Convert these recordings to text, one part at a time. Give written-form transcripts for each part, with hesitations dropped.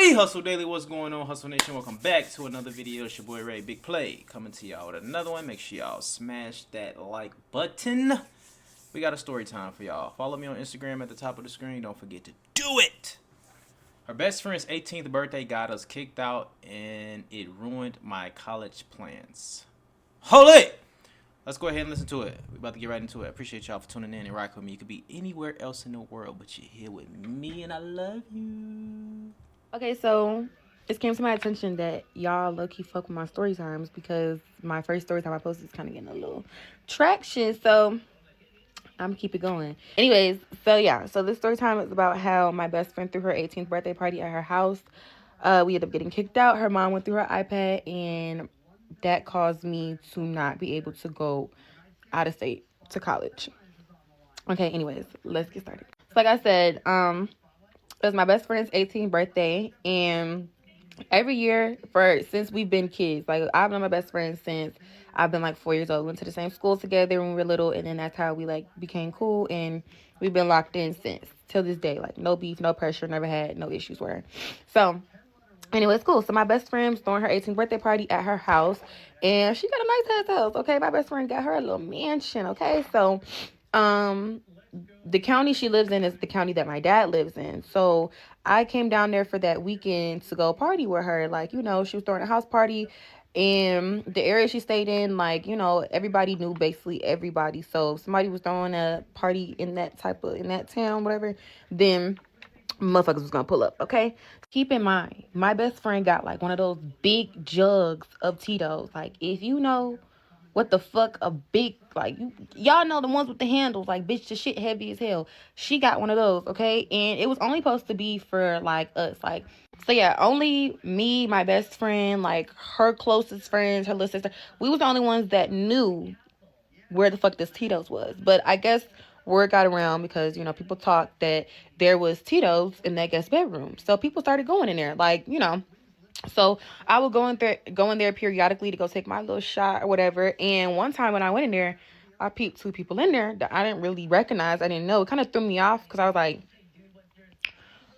We Hustle Daily, what's going on, Hustle Nation? Welcome back to another video. It's your boy Ray, Big Play, coming to y'all with another one. Make sure y'all smash that like button. We got a story time for y'all. Follow me on Instagram at the top of the screen. Don't forget to do it. Her best friend's 18th birthday got us kicked out, and it ruined my college plans. Hold it! Let's go ahead and listen to it. We're about to get right into it. I appreciate y'all for tuning in and rocking with me. You could be anywhere else in the world, but you're here with me, and I love you. Okay, so it came to my attention that y'all low-key fuck with my story times because my first story time I posted is kind of getting a little traction. So I'm gonna keep it going. Anyways, so this story time is about how my best friend threw her 18th birthday party at her house. We ended up getting kicked out. Her mom went through her iPad, and that caused me to not be able to go out of state to college. Okay, anyways, let's get started. So like I said, it was my best friend's 18th birthday, and every year since we've been kids, like I've known my best friend since I've been like 4 years old. We went to the same school together when we were little, and then that's how we like became cool, and we've been locked in since till this day. Like no beef, no pressure, never had no issues with her. So anyway, it's cool. So my best friend was throwing her 18th birthday party at her house, and she got a nice ass house. Okay, my best friend got her a little mansion. Okay, so the county she lives in is the county that my dad lives in. So I came down there for that weekend to go party with her. Like, you know, she was throwing a house party, and the area she stayed in, like, you know, everybody knew basically everybody. So if somebody was throwing a party in that town, whatever, then motherfuckers was gonna pull up. Okay, keep in mind, my best friend got like one of those big jugs of Tito's. Like, if you know what the fuck a big, like, y'all know the ones with the handles, like, bitch, the shit heavy as hell. She got one of those. Okay, and it was only supposed to be for like us, like, so yeah, only me, my best friend, like her closest friends, her little sister, we was the only ones that knew where the fuck this Tito's was. But I guess word got around because, you know, people talked that there was Tito's in that guest bedroom. So people started going in there, like, you know. So I would go in there periodically to go take my little shot or whatever. And one time when I went in there, I peeped two people in there that I didn't really recognize. I didn't know. It kind of threw me off because I was like,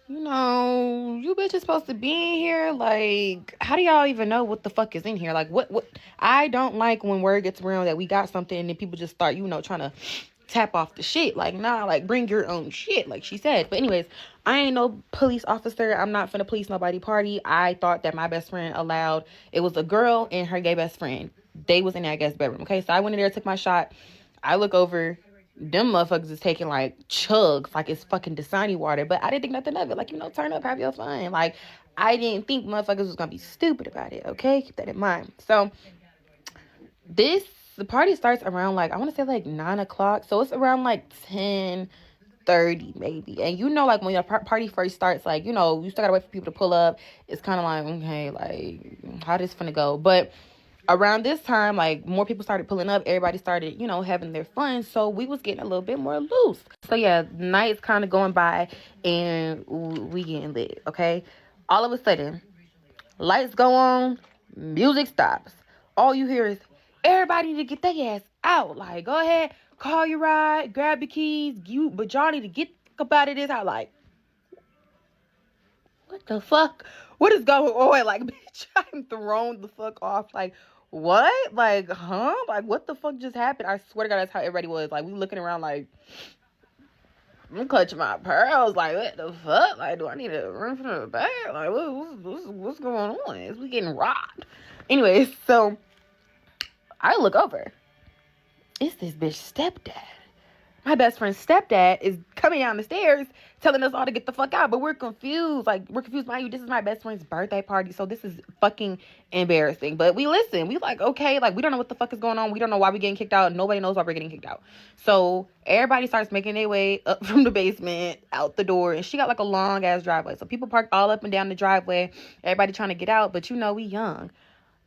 you know, you bitches supposed to be in here. Like, how do y'all even know what the fuck is in here? Like, what? I don't like when word gets around that we got something and then people just start, you know, trying to tap off the shit. Like, nah, like, bring your own shit, like she said. But anyways, I ain't no police officer. I'm not finna police nobody party. I thought that my best friend allowed, it was a girl and her gay best friend. They was in that guest bedroom. Okay, so I went in there, took my shot. I look over, them motherfuckers is taking like chugs like it's fucking Dasani water, but I didn't think nothing of it. Like, you know, turn up, have your fun. Like, I didn't think motherfuckers was gonna be stupid about it. Okay, keep that in mind. So the party starts around like, I want to say like 9 o'clock, so it's around like 10:30 maybe. And you know, like when your party first starts, like, you know, you still gotta wait for people to pull up. It's kind of like, okay, like, how this finna go? But around this time, like, more people started pulling up. Everybody started, you know, having their fun. So we was getting a little bit more loose. So yeah, the night's kind of going by and we getting lit. Okay, all of a sudden, lights go on, music stops. All you hear is everybody need to get their ass out. Like, go ahead, call your ride, grab your keys, but y'all need to get the fuck up out of this house. Like, what the fuck? What is going on? Like, bitch, I'm thrown the fuck off. Like, what? Like, huh? Like, what the fuck just happened? I swear to God, that's how everybody was. Like, we looking around like, I'm clutching my pearls. Like, what the fuck? Like, do I need to run from the back? Like, what's going on? Is we getting robbed? Anyways, so I look over. It's this bitch stepdad. My best friend's stepdad is coming down the stairs telling us all to get the fuck out. But we're confused. Like, we're confused. Mind you, this is my best friend's birthday party. So this is fucking embarrassing. But we listen. We like, okay. Like, we don't know what the fuck is going on. We don't know why we're getting kicked out. Nobody knows why we're getting kicked out. So everybody starts making their way up from the basement, out the door. And she got like a long ass driveway. So people parked all up and down the driveway. Everybody trying to get out. But you know, we young.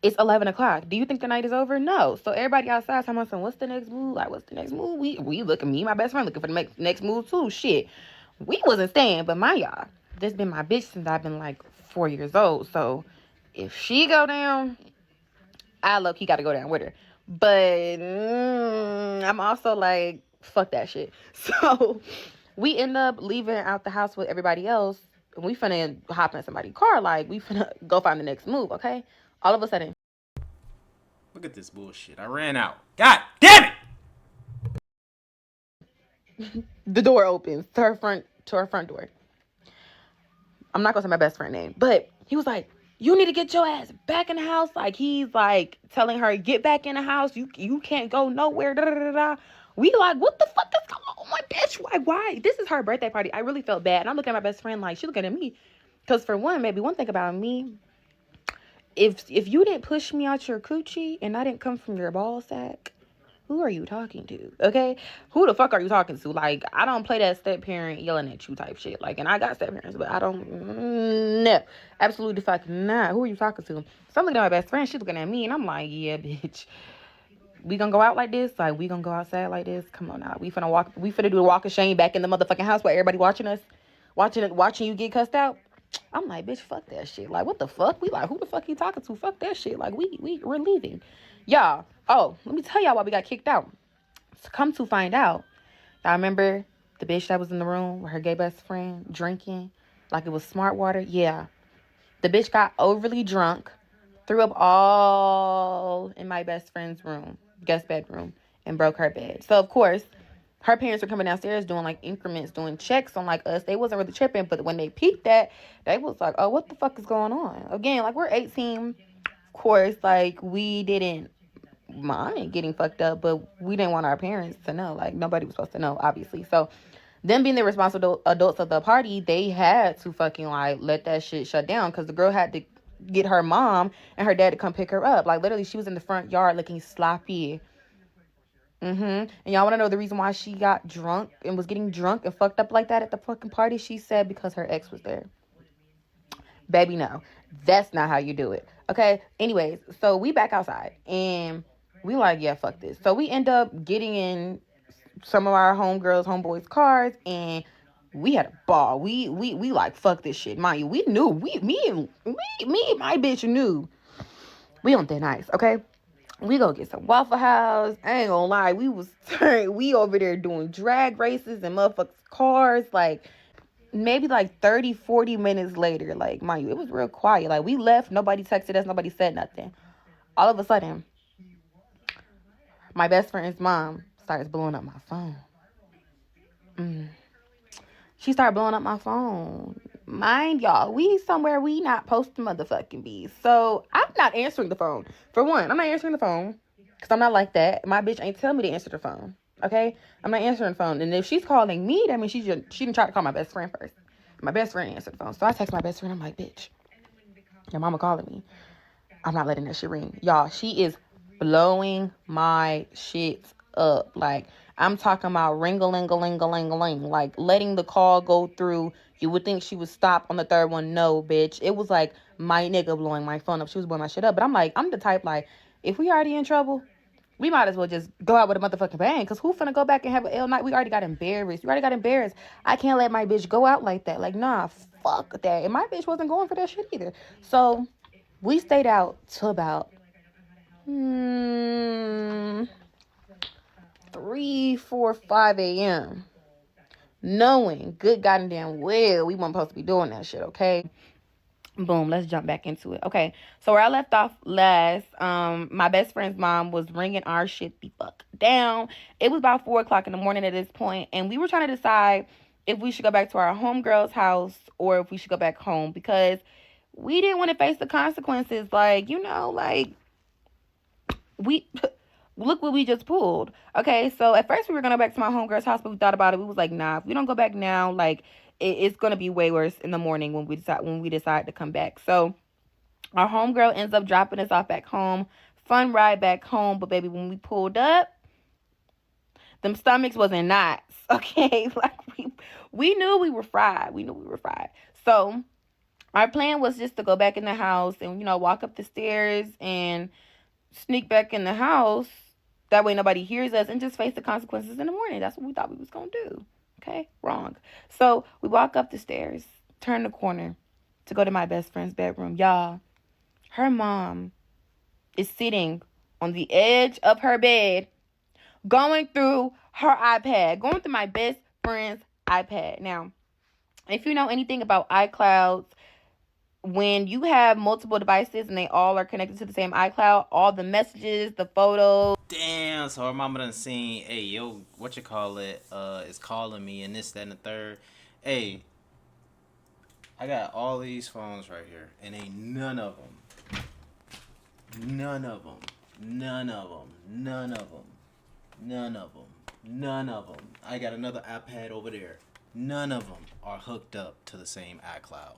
It's 11 o'clock. Do you think the night is over? No. So everybody outside talking about, what's the next move? Like, what's the next move? We looking, me and my best friend looking for the next move too. Shit. We wasn't staying, but my y'all, this been my bitch since I've been like 4 years old. So if she go down, I low-key got to go down with her. But I'm also like, fuck that shit. So we end up leaving out the house with everybody else. we finna hop in somebody's car. Like, we finna go find the next move, okay? All of a sudden, look at this bullshit. I ran out. God damn it! the door opens to her front door. I'm not gonna say my best friend name, but he was like, "You need to get your ass back in the house." Like, he's like telling her, "Get back in the house. You can't go nowhere." Da, da, da, da. We like, what the fuck is going on, my bitch? Why? This is her birthday party. I really felt bad, and I'm looking at my best friend like she looking at me, because for one, maybe one thing about me, if you didn't push me out your coochie and I didn't come from your ball sack, who are you talking to? Okay? Who the fuck are you talking to? Like, I don't play that step parent yelling at you type shit. Like, and I got step parents, but I don't, no. Absolutely the fuck not. Who are you talking to? So I'm looking at my best friend. She's looking at me, and I'm like, yeah, bitch. We gonna go out like this? Like, we gonna go outside like this? Come on now. We finna do the walk of shame back in the motherfucking house while everybody watching us. Watching you get cussed out. I'm like, bitch, fuck that shit. Like, what the fuck? We like, who the fuck you talking to? Fuck that shit. Like, we're leaving. Y'all. Oh, let me tell y'all why we got kicked out. So come to find out, I remember the bitch that was in the room with her gay best friend drinking like it was smart water. Yeah. The bitch got overly drunk, threw up all in my best friend's room, guest bedroom, and broke her bed. So, of course, her parents were coming downstairs doing like increments, doing checks on like us. They wasn't really tripping, but when they peeped that, they was like, oh, what the fuck is going on? Again, like, we're 18. Of course, like, we didn't mind getting fucked up, but we didn't want our parents to know. Like, nobody was supposed to know, obviously. So, them being the responsible adults of the party, they had to fucking like let that shit shut down, because the girl had to get her mom and her dad to come pick her up. Like, literally, she was in the front yard looking sloppy. And y'all want to know the reason why she got drunk and was getting drunk and fucked up like that at the fucking party? She said because her ex was there. Baby, no. That's not how you do it. Okay? Anyways, so we back outside, and we like, yeah, fuck this. So we end up getting in some of our homeboys' cars, and we had a ball. We like, fuck this shit. Mind you, we knew. Me and my bitch knew. We on thin ice, okay? We go get some Waffle House. I ain't gonna lie. We over there doing drag races and motherfuckers' cars. Like, maybe like 30, 40 minutes later, like, mind you, it was real quiet. Like, we left. Nobody texted us. Nobody said nothing. All of a sudden, my best friend's mom starts blowing up my phone. She started blowing up my phone. Mind y'all, we somewhere we not supposed to motherfucking be. So I'm not answering the phone. For one, I'm not answering the phone because I'm not like that. My bitch ain't tell me to answer the phone. Okay? I'm not answering the phone. And if she's calling me, that means she didn't try to call my best friend first. My best friend answered the phone. So I text my best friend. I'm like, bitch, your mama calling me. I'm not letting that shit ring. Y'all, she is blowing my shit up. Like, I'm talking about ring-a-ling-a-ling-a-ling-a-ling. Like, letting the call go through. You would think she would stop on the third one. No, bitch. It was like my nigga blowing my phone up. She was blowing my shit up. But I'm like, I'm the type, like, if we already in trouble, we might as well just go out with a motherfucking bang. Because who finna go back and have an L night? We already got embarrassed. I can't let my bitch go out like that. Like, nah, fuck that. And my bitch wasn't going for that shit either. So we stayed out till about 3, 4, 5 a.m. knowing good goddamn well we weren't supposed to be doing that shit, okay? Boom, let's jump back into it. Okay, so where I left off last, my best friend's mom was ringing our shit the fuck down. It was about 4 o'clock in the morning at this point, and we were trying to decide if we should go back to our homegirl's house or if we should go back home, because we didn't want to face the consequences. Like, you know, like, we look what we just pulled. Okay, so at first we were gonna go back to my homegirl's house, but we thought about it. We was like, nah, if we don't go back now, like, it's gonna be way worse in the morning when we decide to come back. So our homegirl ends up dropping us off back home. Fun ride back home, but baby, when we pulled up, them stomachs was in knots. Okay, like, we knew we were fried. So our plan was just to go back in the house and, you know, walk up the stairs and sneak back in the house. That way nobody hears us, and just face the consequences in the morning. That's what we thought we was going to do. Okay? Wrong. So we walk up the stairs, turn the corner to go to my best friend's bedroom. Y'all, her mom is sitting on the edge of her bed, going through my best friend's iPad. Now, If you know anything about iClouds, when you have multiple devices and they all are connected to the same iCloud, all the messages, the photos. Damn, so her mama done seen, hey, yo, what you call it, is calling me and this, that, and the third. Hey, I got all these phones right here, and ain't none of them, none of them, none of them, none of them, none of them, none of them. I got another iPad over there. None of them are hooked up to the same iCloud.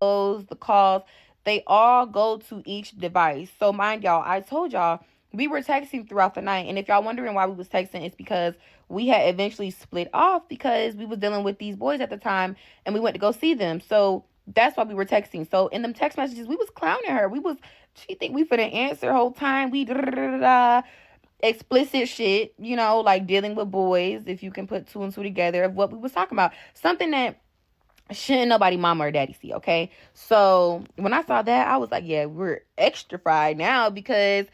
The calls, they all go to each device. So mind y'all, I told y'all we were texting throughout the night. And if y'all wondering why we was texting, it's because we had eventually split off because we was dealing with these boys at the time and we went to go see them. So that's why we were texting. So in them text messages, we was clowning her. She think we finna answer whole time. We explicit shit, like dealing with boys, if you can put two and two together of what we was talking about. Something that shouldn't nobody mama or daddy see, okay? So when I saw that, I was like, yeah, we're extra fried now because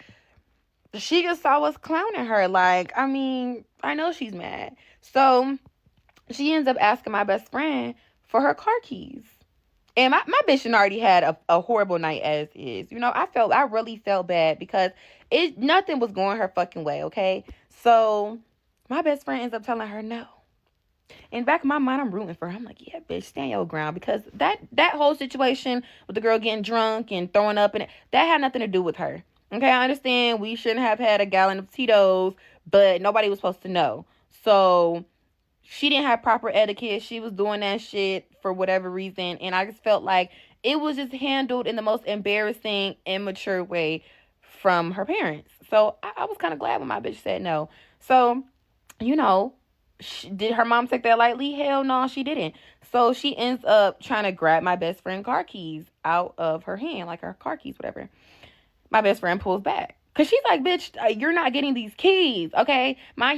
she just saw us clowning her. Like, I mean, I know she's mad. So she ends up asking my best friend for her car keys. And my bitch already had a horrible night as is. I really felt bad because nothing was going her fucking way, okay? So my best friend ends up telling her no. In the back of my mind, I'm rooting for her. I'm like, yeah, bitch, stand your ground. Because that whole situation with the girl getting drunk and throwing up, and that had nothing to do with her. Okay, I understand we shouldn't have had a gallon of Tito's, but nobody was supposed to know. So she didn't have proper etiquette. She was doing that shit for whatever reason. And I just felt like it was just handled in the most embarrassing, immature way from her parents. So I was kind of glad when my bitch said no. So, you know, did her mom take that lightly? Hell no, she didn't. So she ends up trying to grab my best friend car keys out of her hand, like her car keys, whatever. My best friend pulls back. Because she's like, bitch, you're not getting these keys, okay? My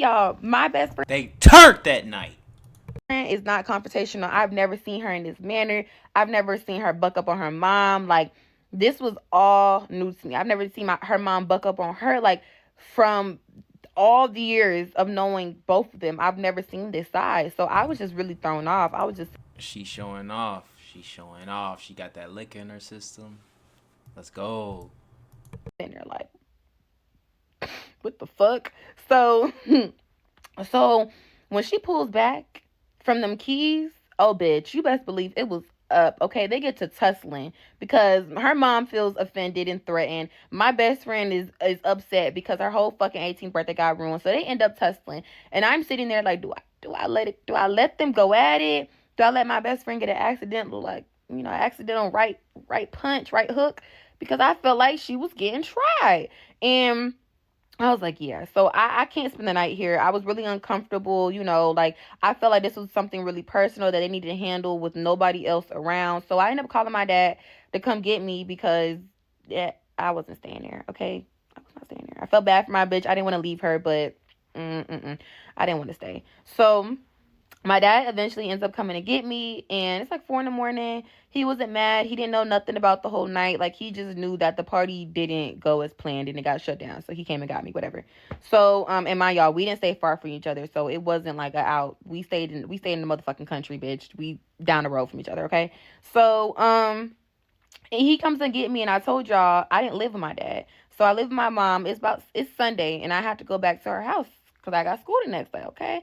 best friend. They turned that night. Is not confrontational. I've never seen her in this manner. I've never seen her buck up on her mom. Like, this was all new to me. I've never seen her mom buck up on her. Like, from all the years of knowing both of them, I've never seen this side. So I was just really thrown off. I was just. She's showing off. She's showing off. She got that liquor in her system. Let's go. Sitting there like, what the fuck? So, so when she pulls back from them keys, oh bitch, you best believe it was up. Okay, they get to tussling because her mom feels offended and threatened. My best friend is upset because her whole fucking 18th birthday got ruined. So they end up tussling, and I'm sitting there like, do I let them go at it? Do I let my best friend get an accidental right punch, right hook? Because I felt like she was getting tried. And I was like, yeah. So I can't spend the night here. I was really uncomfortable, like I felt like this was something really personal that they needed to handle with nobody else around. So I ended up calling my dad to come get me because I wasn't staying there. Okay, I was not staying there. I felt bad for my bitch. I didn't want to leave her, but I didn't want to stay. So my dad eventually ends up coming to get me, and it's like 4 a.m. He wasn't mad. He didn't know nothing about the whole night. Like, he just knew that the party didn't go as planned and it got shut down. So he came and got me, whatever. So, and y'all, we didn't stay far from each other. So it wasn't like out. We stayed in the motherfucking country, bitch. We down the road from each other, okay? So, and he comes and get me, and I told y'all I didn't live with my dad. So I live with my mom. It's Sunday, and I have to go back to her house because I got school the next day, okay?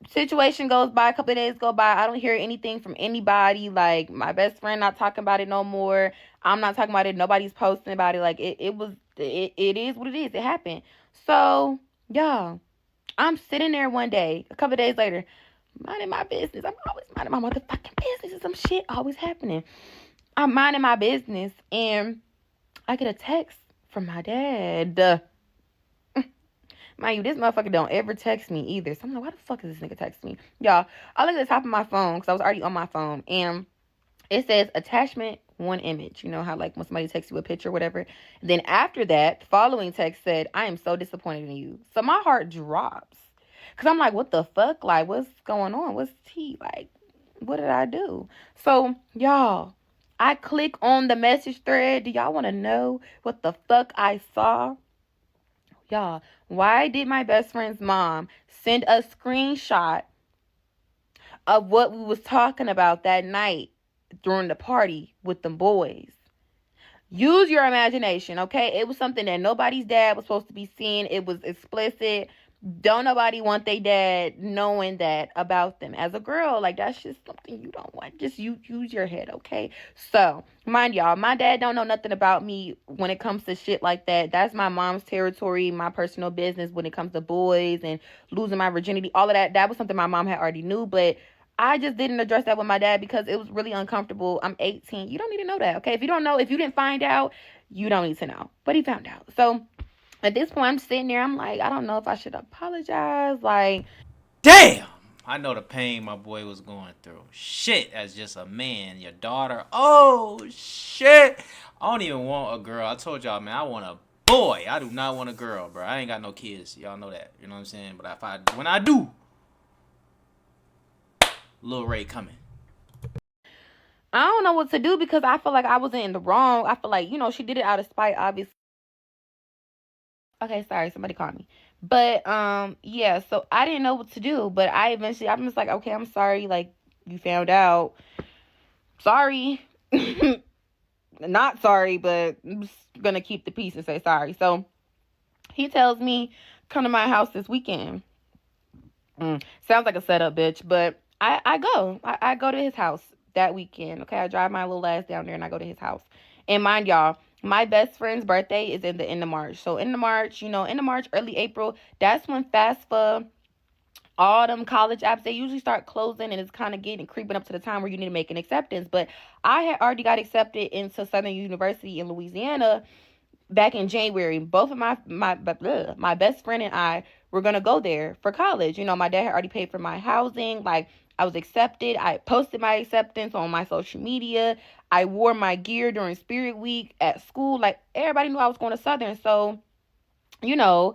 Situation goes by, a couple of days go by, I don't hear anything from anybody. Like, my best friend not talking about it no more, I'm not talking about it, nobody's posting about it. Like, it is what it is. It happened. So y'all, I'm sitting there one day, a couple of days later, minding my business. I'm always minding my motherfucking business, and some shit always happening. I'm minding my business, and I get a text from my dad. Mind you, this motherfucker don't ever text me either. So I'm like, why the fuck is this nigga texting me? Y'all, I look at the top of my phone because I was already on my phone. And it says attachment 1 image. You know how like when somebody texts you a picture or whatever. Then after that, the following text said, I am so disappointed in you. So my heart drops. Because I'm like, what the fuck? Like, what's going on? What's tea? Like, what did I do? So, y'all, I click on the message thread. Do y'all want to know what the fuck I saw? Y'all, why did my best friend's mom send a screenshot of what we was talking about that night during the party with them boys. Use your imagination, okay? It was something that nobody's dad was supposed to be seeing. It was explicit. Don't nobody want their dad knowing that about them. As a girl, like, that's just something you don't want. Just you use your head, okay? So, mind y'all, my dad don't know nothing about me when it comes to shit like that. That's my mom's territory, my personal business when it comes to boys and losing my virginity. All of that, that was something my mom had already knew, but I just didn't address that with my dad because it was really uncomfortable. I'm 18. You don't need to know that, okay? If you don't know, if you didn't find out, you don't need to know. But he found out. So at this point, I'm sitting there. I'm like, I don't know if I should apologize. Like, Damn! I know the pain my boy was going through. Shit, as just a man, your daughter. Oh, shit. I don't even want a girl. I told y'all, man, I want a boy. I do not want a girl, bro. I ain't got no kids. Y'all know that. You know what I'm saying? But when I do, Lil Ray coming. I don't know what to do because I feel like I wasn't in the wrong. I feel like, she did it out of spite, obviously. Okay, sorry, somebody called me. But yeah, so I didn't know what to do, but I'm just like, okay, I'm sorry, like, you found out. Sorry. Not sorry, but I'm just gonna keep the peace and say sorry. So he tells me, come to my house this weekend. Sounds like a setup, bitch, but I go. I go to his house that weekend. Okay, I drive my little ass down there and I go to his house. And mind y'all, my best friend's birthday is in the end of March. So end of March, early April, that's when FAFSA, all them college apps, they usually start closing and it's kind of getting creeping up to the time where you need to make an acceptance. But I had already got accepted into Southern University in Louisiana back in January. Both of my best friend and I were gonna go there for college. My dad had already paid for my housing. Like, I was accepted. I posted my acceptance on my social media. I wore my gear during Spirit Week at school. Like, everybody knew I was going to Southern. So, yeah.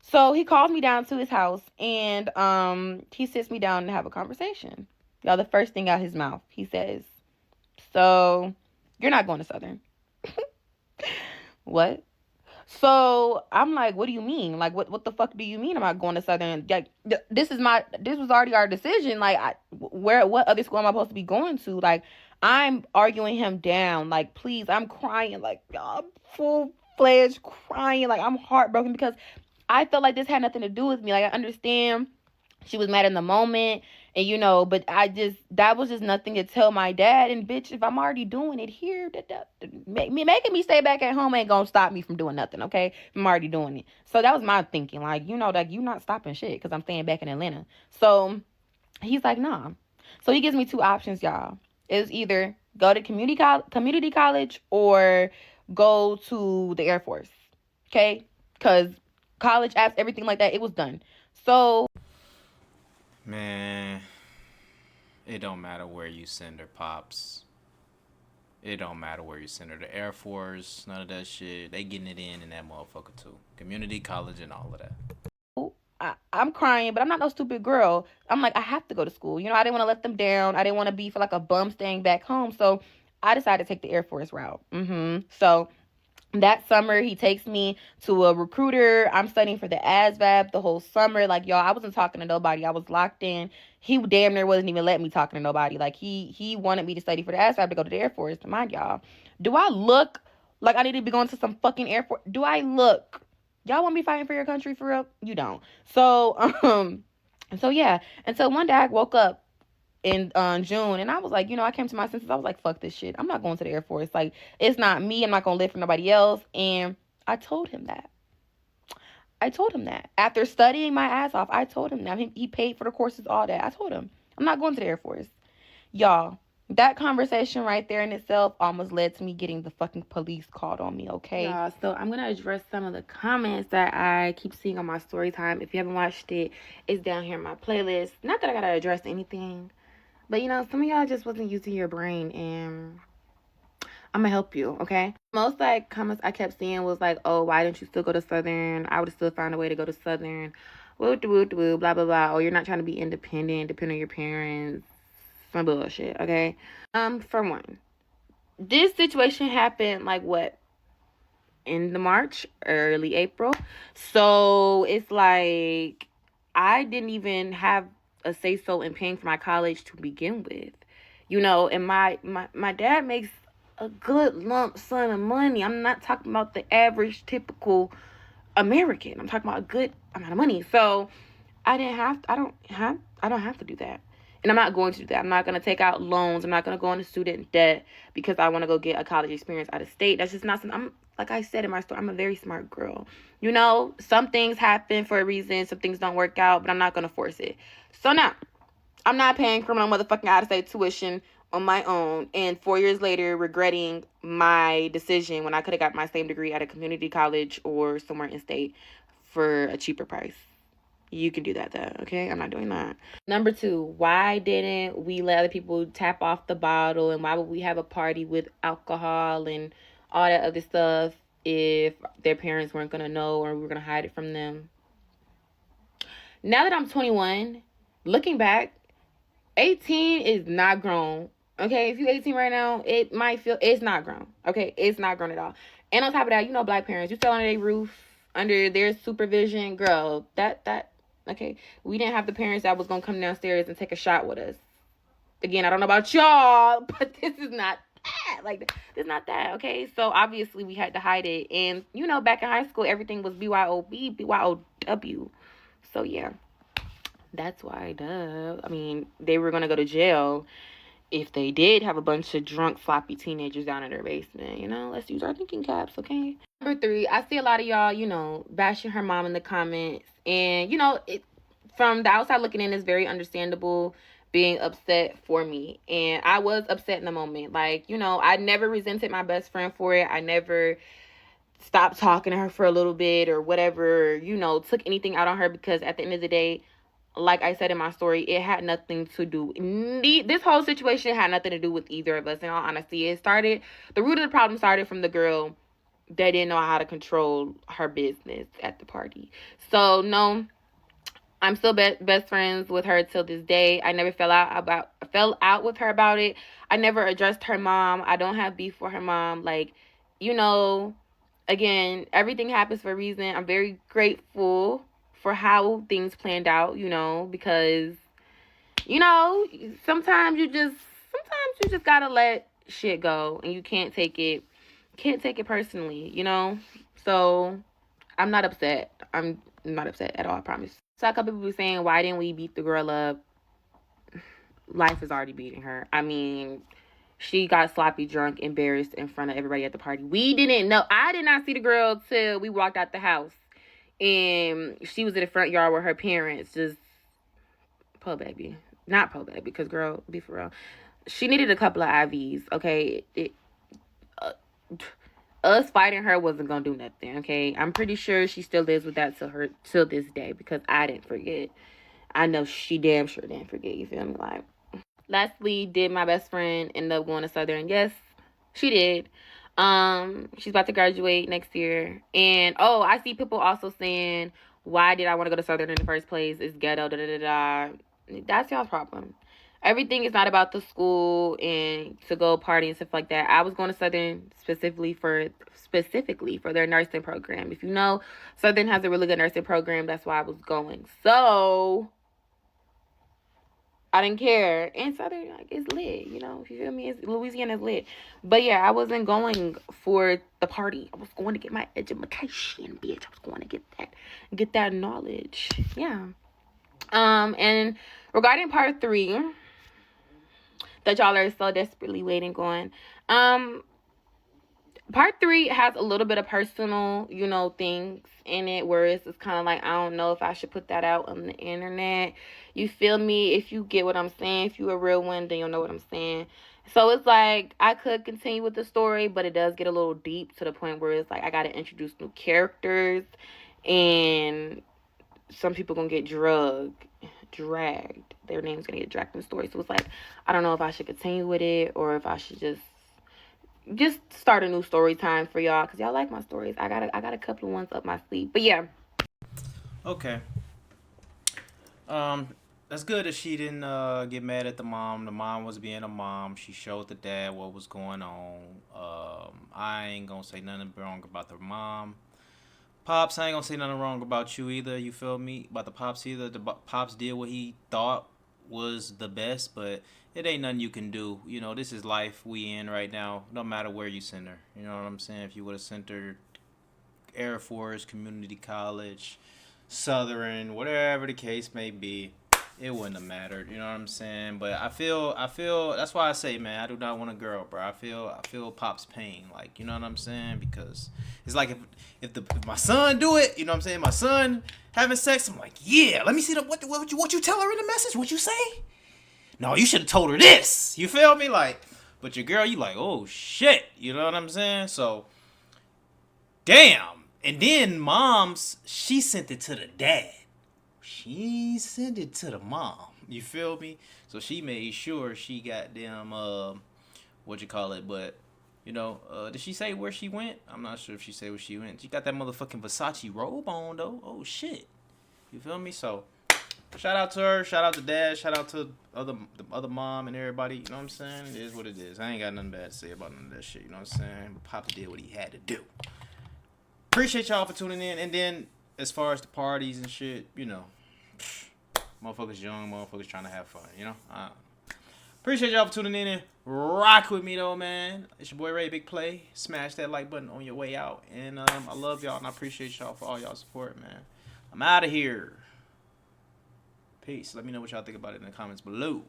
So he calls me down to his house and he sits me down and have a conversation. Y'all, the first thing out his mouth, he says, "So, you're not going to Southern." What? So I'm like, what do you mean? Like, what the fuck do you mean? Am I going to Southern? Like, this was already our decision. Like, what other school am I supposed to be going to? Like, I'm arguing him down. Like, please, I'm crying. Like, I'm full-fledged crying. Like, I'm heartbroken because I felt like this had nothing to do with me. Like, I understand she was mad in the moment and but that was just nothing to tell my dad. And bitch, if I'm already doing it here, making me stay back at home ain't gonna stop me from doing nothing. Okay, if I'm already doing it. So that was my thinking. Like, like, you not stopping shit because I'm staying back in Atlanta. So he's like, nah. So he gives me two options, y'all. It was either go to community college or go to the Air Force. Okay, because college apps, everything like that, it was done. So, Man, it don't matter where you send her, Pops. It don't matter where you send her. The Air Force, none of that shit. They getting it in that motherfucker too. Community college and all of that. I'm crying, but I'm not no stupid girl. I'm like, I have to go to school. I didn't want to let them down. I didn't want to be for like a bum staying back home. So I decided to take the Air Force route. So that summer, he takes me to a recruiter. I'm studying for the ASVAB the whole summer. Like, y'all, I wasn't talking to nobody. I was locked in. He damn near wasn't even letting me talking to nobody. Like, he wanted me to study for the ASVAB to go to the Air Force. Mind y'all, do I look like I need to be going to some fucking Air Force? Do I look? Y'all want me fighting for your country for real? You don't. So yeah. Until one day I woke up in June and I was like, I came to my senses. I was like, fuck this shit. I'm not going to the Air Force. Like, it's not me. I'm not gonna live for nobody else. And I told him that. After studying my ass off, I told him that. He paid for the courses, all that. I told him I'm not going to the Air Force. Y'all, that conversation right there in itself almost led to me getting the fucking police called on me, okay? Y'all, so I'm going to address some of the comments that I keep seeing on my story time. If you haven't watched it, it's down here in my playlist. Not that I got to address anything, but some of y'all just wasn't using your brain, and I'm going to help you, okay? Most comments I kept seeing was like, oh, why didn't you still go to Southern? I would have still found a way to go to Southern. Woo, blah, blah, blah. Oh, you're not trying to be independent, depend on your parents. Some bullshit, okay? For one, this situation happened like what? In the March, early April. So it's like I didn't even have a say so in paying for my college to begin with. And my dad makes a good lump sum of money. I'm not talking about the average typical American. I'm talking about a good amount of money. So I don't have to do that. And I'm not going to do that. I'm not going to take out loans. I'm not going to go into student debt because I want to go get a college experience out of state. That's just not something. Like I said in my story, I'm a very smart girl. Some things happen for a reason. Some things don't work out, but I'm not going to force it. So now, I'm not paying for my motherfucking out-of-state tuition on my own and 4 years later regretting my decision when I could have got my same degree at a community college or somewhere in state for a cheaper price. You can do that though, okay? I'm not doing that. Number 2, why didn't we let other people tap off the bottle, and why would we have a party with alcohol and all that other stuff if their parents weren't going to know or we were going to hide it from them? Now that I'm 21, looking back, 18 is not grown. Okay, if you're 18 right now, it might feel it's not grown. Okay, it's not grown at all. And on top of that, black parents, you still under their roof, under their supervision, girl. Okay, we didn't have the parents that was gonna come downstairs and take a shot with us. Again, I don't know about y'all, but this is not that. Like, this is not that. Okay, so obviously we had to hide it, and back in high school, everything was BYOB, BYOW. So yeah. That's why, I mean, they were going to go to jail if they did have a bunch of drunk, sloppy teenagers down in their basement. Let's use our thinking caps, okay? Number 3, I see a lot of y'all, bashing her mom in the comments. And, from the outside looking in, it's very understandable being upset for me. And I was upset in the moment. Like, I never resented my best friend for it. I never stopped talking to her for a little bit or whatever, took anything out on her, because at the end of the day, like I said in my story, it had nothing to do. This whole situation had nothing to do with either of us. In all honesty, the root of the problem started from the girl that didn't know how to control her business at the party. So no, I'm still best friends with her till this day. I never fell out with her about it. I never addressed her mom. I don't have beef with her mom. Like, again, everything happens for a reason. I'm very grateful for how things planned out, because, sometimes you just gotta let shit go, and you can't take it personally, So I'm not upset. I'm not upset at all, I promise. So a couple people were saying, why didn't we beat the girl up? Life is already beating her. I mean, she got sloppy drunk, embarrassed in front of everybody at the party. We didn't know. I did not see the girl till we walked out the house. And she was in the front yard with her parents, just po baby. Not po baby, because girl, be for real. She needed a couple of IVs, okay? Us fighting her wasn't gonna do nothing, okay? I'm pretty sure she still lives with that till this day, because I didn't forget. I know she damn sure didn't forget, you feel me? Like, lastly, did my best friend end up going to Southern? Yes, she did. She's about to graduate next year. And I see people also saying, why did I want to go to Southern in the first place? It's ghetto, da da da da. That's y'all's problem. Everything is not about the school and to go party and stuff like that. I was going to Southern specifically for their nursing program. If you know, Southern has a really good nursing program. That's why I was going. So I didn't care. And Southern, like, is lit, if you feel me? Louisiana is lit. But yeah, I wasn't going for the party. I was going to get my education, bitch. I was going to get that knowledge. Yeah. And regarding part 3, that y'all are so desperately waiting on, part 3 has a little bit of personal, things in it where it's just kind of like, I don't know if I should put that out on the internet. You feel me? If you get what I'm saying, if you're a real one, then you'll know what I'm saying. So it's like, I could continue with the story, but it does get a little deep to the point where it's like, I got to introduce new characters, and some people gonna get dragged. Their name's gonna get dragged in the story. So it's like, I don't know if I should continue with it or if I should just start a new story time for y'all, because y'all like my stories. I got a couple of ones up my sleeve. But yeah. Okay. That's good that she didn't get mad at the mom. The mom was being a mom. She showed the dad what was going on. I ain't gonna say nothing wrong about the mom. Pops, I ain't gonna say nothing wrong about you either. You feel me? About the Pops either. Pops did what he thought was the best, but it ain't nothing you can do. You know, this is life we in right now. No matter where you send her. You know what I'm saying? If you would have sent her Air Force, community college, Southern, whatever the case may be, it wouldn't have mattered. You know what I'm saying? But I feel that's why I say, man, I do not want a girl, bro. I feel Pop's pain, like, you know what I'm saying? Because it's like if my son do it, you know what I'm saying? My son having sex, I'm like, yeah, let me see what you tell her in the message. What you say? No, you should have told her this. You feel me? Like, but your girl, you like, oh shit. You know what I'm saying? So, damn. And then mom's, she sent it to the dad. She sent it to the mom. You feel me? So she made sure she got them, what you call it, but, you know, did she say where she went? I'm not sure if she said where she went. She got that motherfucking Versace robe on, though. Oh, shit. You feel me? So, shout out to her. Shout out to dad. Shout out to the other mom and everybody. You know what I'm saying? It is what it is. I ain't got nothing bad to say about none of that shit. You know what I'm saying? But Pops did what he had to do. Appreciate y'all for tuning in. And then, as far as the parties and shit, you know, motherfuckers young, motherfuckers trying to have fun, you know? Appreciate y'all for tuning in and rock with me, though, man. It's your boy Ray, Big Play. Smash that like button on your way out. And I love y'all, and I appreciate y'all for all y'all support, man. I'm out of here. Peace. Let me know what y'all think about it in the comments below.